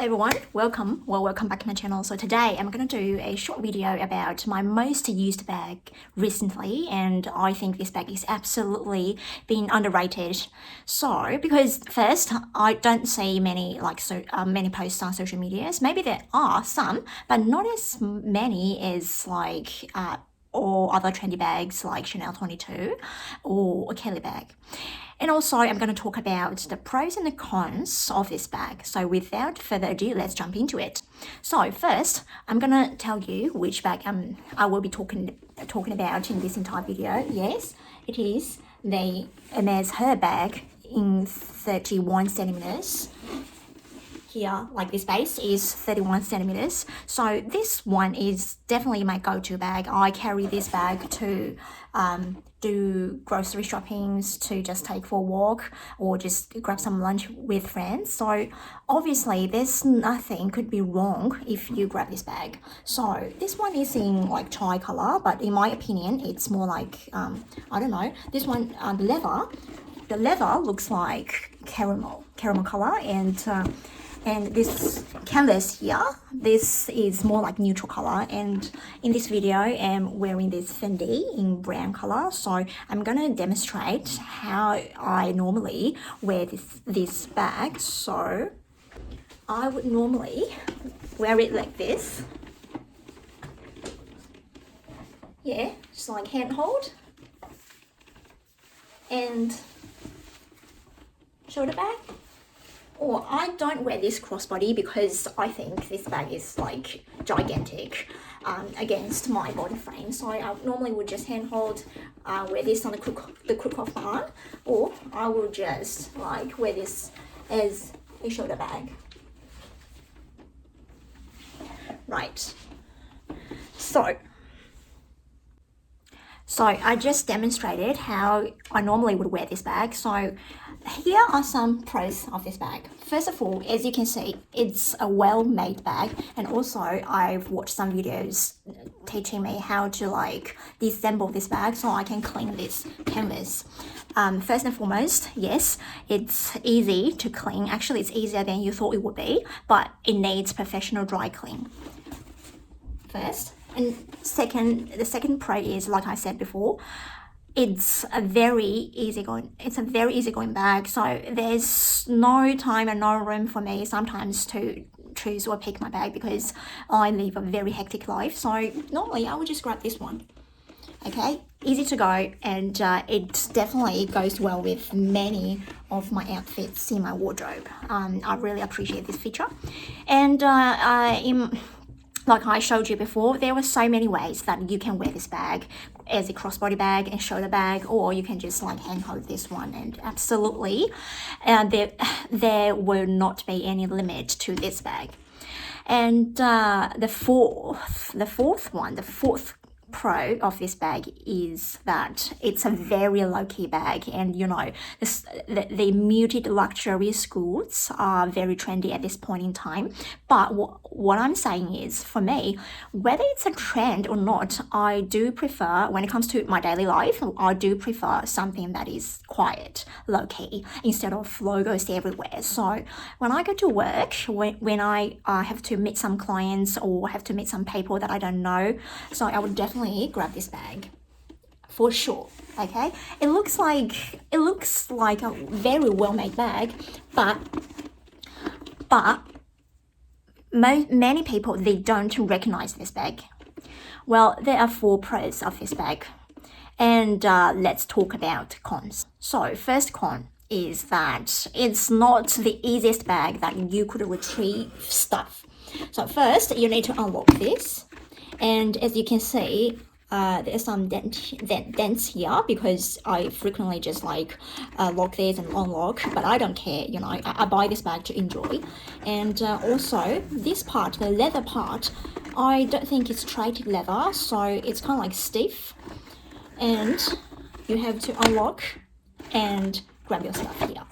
everyone, welcome back to my channel. So today I'm going to do a short video about my most used bag recently, and I think this bag is absolutely been underrated. So because first, I don't see many many posts on social medias. Maybe there are some, but not as many as or other trendy bags like Chanel 22 or a Kelly bag. And also I'm going to talk about the pros and the cons of this bag. So without further ado, let's jump into it. So first, I'm going to tell you which bag I will be talking about in this entire video. Yes, it is the Hermes Herbag in 31 centimeters. Here, like this base is 31 centimeters. So this one is definitely my go-to bag. I carry this bag to do grocery shoppings, to just take for a walk, or just grab some lunch with friends. So obviously there's nothing could be wrong if you grab this bag. So this one is in like chai color, but in my opinion it's more like I don't know, this one the leather looks like caramel color, and this canvas here, this is more like neutral color. And in this video, I'm wearing this Fendi in brown color. So I'm gonna demonstrate how I normally wear this bag. So I would normally wear it like this. Yeah, just like hand hold and shoulder bag. Or I don't wear this crossbody because I think this bag is like gigantic against my body frame. So I normally would just hand hold, wear this on the crook of my arm, or I will just like wear this as a shoulder bag. Right. So I just demonstrated how I normally would wear this bag. So here are some pros of this bag. First of all, as you can see, it's a well-made bag, and also I've watched some videos teaching me how to like disassemble this bag so I can clean this canvas. First and foremost, yes, it's easy to clean. Actually, it's easier than you thought it would be, but it needs professional dry clean first. And the second pro is, like I said before, it's a very easygoing bag. So there's no time and no room for me sometimes to choose or pick my bag because I live a very hectic life. So normally I would just grab this one. Okay, easy to go, and it definitely goes well with many of my outfits in my wardrobe. I really appreciate this feature. And like I showed you before, there were so many ways that you can wear this bag as a crossbody bag and shoulder bag, or you can just like hand hold this one, and absolutely there will not be any limit to this bag. And the fourth pro of this bag is that it's a very low-key bag, and you know the muted luxury schools are very trendy at this point in time. But what I'm saying is, for me, whether it's a trend or not, I do prefer, when it comes to my daily life, I do prefer something that is quiet, low-key, instead of logos everywhere. So when I go to work, when I have to meet some clients or have to meet some people that I don't know, so I would definitely grab this bag for sure. Okay, it looks like a very well-made bag, but many people, they don't recognize this bag. Well, there are 4 pros of this bag, and let's talk about cons. So first con is that it's not the easiest bag that you could retrieve stuff. So first you need to unlock this, and as you can see, there's some dents here because I frequently just like lock this and unlock, but I don't care, you know, I buy this bag to enjoy. And also this part, the leather part, I don't think it's treated leather, so it's kind of like stiff, and you have to unlock and grab your stuff here.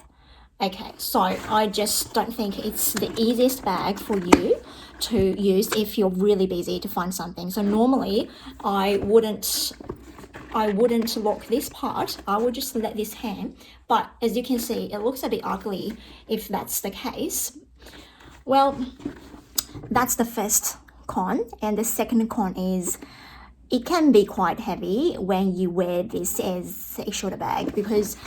Okay, so I just don't think it's the easiest bag for you to use if you're really busy to find something. So normally I wouldn't lock this part, I would just let this hang. But as you can see, it looks a bit ugly if that's the case. Well, that's the first con, and the second con is it can be quite heavy when you wear this as a shoulder bag, because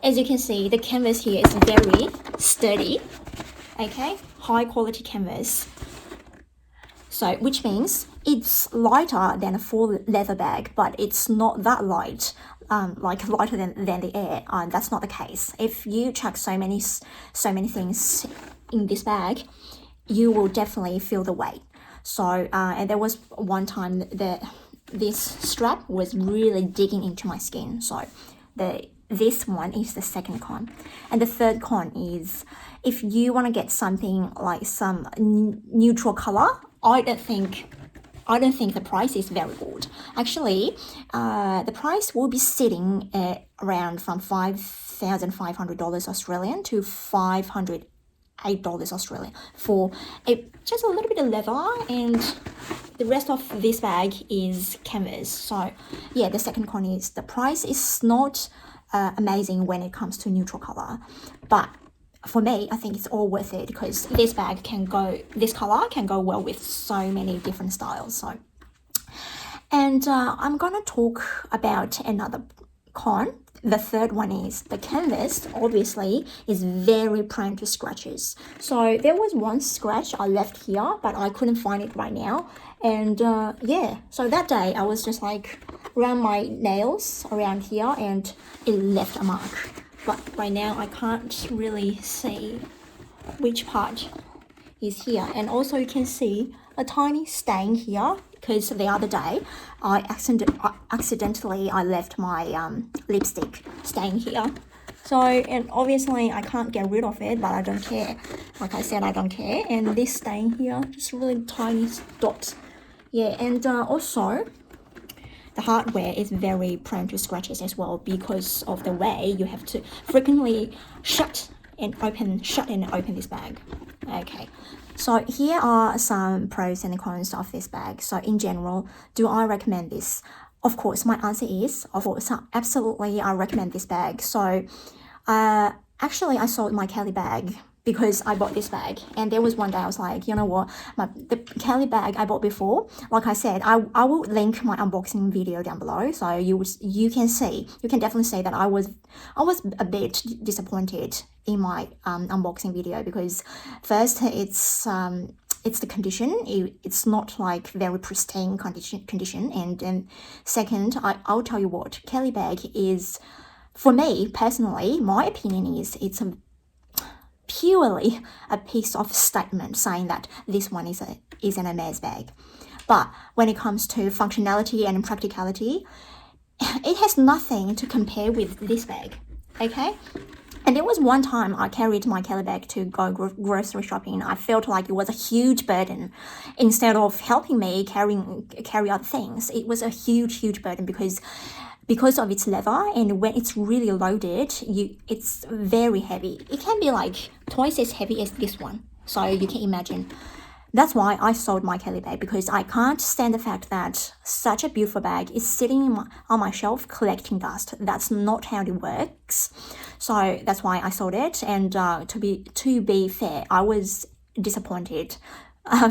as you can see, the canvas here is very sturdy, okay, high quality canvas. So which means it's lighter than a full leather bag, but it's not that light, like lighter than the air. That's not the case. If you chuck so many things in this bag, you will definitely feel the weight. So and there was one time that this strap was really digging into my skin. So this one is the second con. And the third con is if you want to get something like some neutral color, I don't think the price is very good. Actually, the price will be sitting at around from $5,500 Australian to $508 Australian for just a little bit of leather, and the rest of this bag is canvas. So yeah, the second con is the price is not amazing when it comes to neutral color, but for me, I think it's all worth it because this color can go well with so many different styles. So, and I'm gonna talk about another con. The third one is the canvas obviously is very prone to scratches. So there was one scratch I left here, but I couldn't find it right now. And yeah, so that day I was just like around my nails around here and it left a mark. But right now I can't really see which part is here. And also you can see a tiny stain here because the other day I accidentally left my lipstick stain here. So, and obviously I can't get rid of it, but I don't care. Like I said, I don't care. And this stain here, just really tiny dots. Yeah, and also the hardware is very prone to scratches as well because of the way you have to frequently shut and open this bag. Okay, so here are some pros and cons of this bag. So in general, do I recommend this? Of course, my answer is, of course, absolutely I recommend this bag. So actually I sold my Kelly bag because I bought this bag, and there was one day I was like, you know what, the Kelly bag I bought before, like I said, I will link my unboxing video down below, so you can definitely see that I was a bit disappointed in my unboxing video, because first it's the condition, it's not like very pristine condition, and then second, I'll tell you what, Kelly bag is, for me personally, my opinion is it's purely a piece of statement saying that this one is an Hermes bag. But when it comes to functionality and practicality, it has nothing to compare with this bag, okay? And there was one time I carried my Kelly bag to go grocery shopping. I felt like it was a huge burden. Instead of helping me carry other things, it was a huge burden because of its leather, and when it's really loaded, it's very heavy. It can be like twice as heavy as this one. So you can imagine. That's why I sold my Kelly bag, because I can't stand the fact that such a beautiful bag is sitting on my shelf collecting dust. That's not how it works. So that's why I sold it. And to be fair, I was disappointed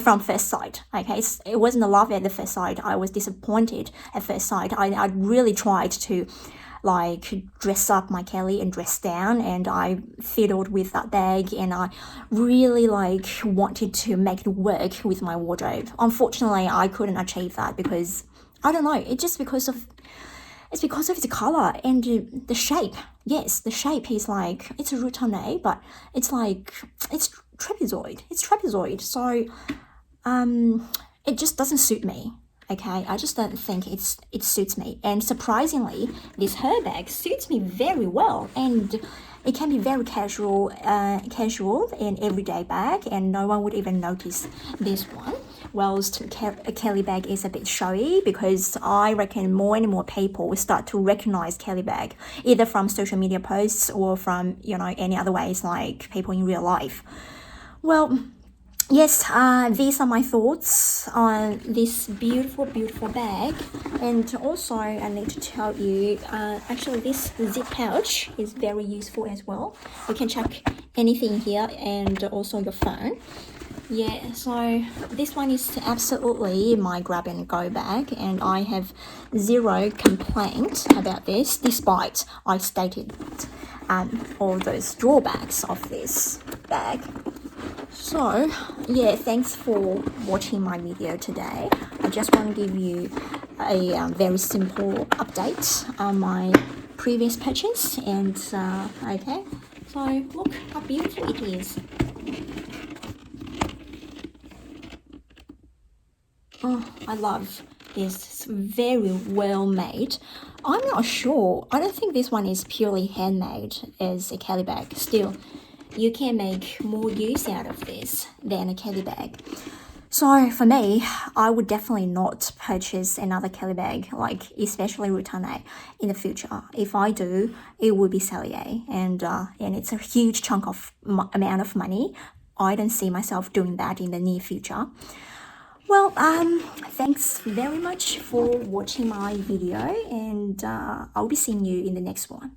from first sight. Okay, it wasn't a love at the first sight. I was disappointed at first sight. I really tried to like dress up my Kelly and dress down, and I fiddled with that bag, and I really like wanted to make it work with my wardrobe. Unfortunately, I couldn't achieve that because I don't know. It's because of its color and the shape. Yes, the shape is like, it's a rotonde, but it's like it's trapezoid. So it just doesn't suit me. Okay, I just don't think it suits me. And surprisingly, this Herbag suits me very well, and it can be very casual and everyday bag, and no one would even notice this one. Whilst a Kelly bag is a bit showy, because I reckon more and more people will start to recognize Kelly bag, either from social media posts or from, any other ways, like people in real life. Well, yes, these are my thoughts on this beautiful bag. And also I need to tell you, actually this zip pouch is very useful as well. You can check anything here and also your phone. Yeah, so this one is absolutely my grab and go bag, and I have zero complaint about this, despite I stated all those drawbacks of this bag. So yeah, thanks for watching my video today. I just want to give you a very simple update on my previous purchase, and okay, so look how beautiful it is. Oh, I love this. It's very well made. I'm not sure. I don't think this one is purely handmade as a Kelly bag. Still, you can make more use out of this than a Kelly bag. So for me, I would definitely not purchase another Kelly bag, like especially Rutane, in the future. If I do, it would be Cellier, and it's a huge chunk of amount of money. I don't see myself doing that in the near future. Well, thanks very much for watching my video, and I'll be seeing you in the next one.